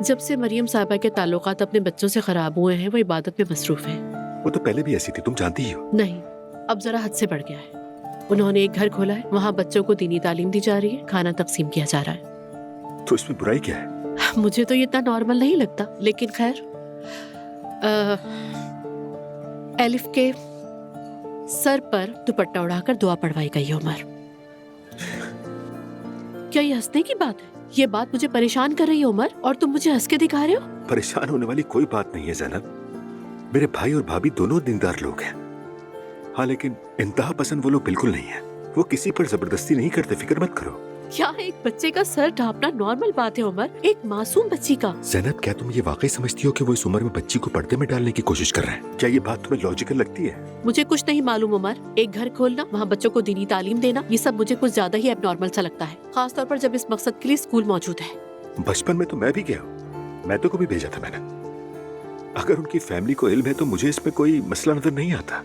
जब से मरियम साहिबा के ताल्लुकात अपने बच्चों से खराब हुए हैं वो इबादत में मसरूफ है। वो तो पहले भी ऐसी थी, तुम जानती ही हो। नहीं, अब जरा हद से बढ़ गया है। उन्होंने एक घर खोला है, वहाँ बच्चों को दीनी तालीम दी जा रही है, खाना तकसीम किया जा रहा है। तो इसमें बुराई क्या है? मुझे तो ये इतना नॉर्मल नहीं लगता, लेकिन खैर। एलिफ के सर पर दुपट्टा उड़ाकर दुआ पढ़वाई गई है उमर। क्या ये हंसने की बात है? ये बात मुझे परेशान कर रही है उमर, और तुम मुझे हंस के दिखा रहे हो? परेशान होने वाली कोई बात नहीं है ज़ैनब। मेरे भाई और भाभी दोनों दीनदार लोग हैं। हाँ, लेकिन इंतहा पसंद वो लोग बिल्कुल नहीं है। वो किसी पर जबरदस्ती नहीं करते, फिक्र मत करो। क्या एक बच्चे का सर ढांपना नॉर्मल बात है उमर? एक मासूम बच्ची का। ज़ैनब, क्या तुम ये वाकई समझती हो कि वो इस उम्र में बच्ची को पर्दे में डालने की कोशिश कर रहे हैं? क्या ये बात तुम्हें लॉजिकल लगती है? मुझे कुछ नहीं मालूम उमर। एक घर खोलना, वहाँ बच्चों को दीनी तालीम देना, ये सब मुझे कुछ ज्यादा ही एबनॉर्मल सा लगता है, खास तौर पर जब इस मकसद के लिए स्कूल मौजूद है। बचपन में तो मैं भी गया हूँ, मैं तो को भी भेजा था मैंने। अगर उनकी फैमिली को इल्म है तो मुझे इसमें कोई मसला नजर नहीं आता।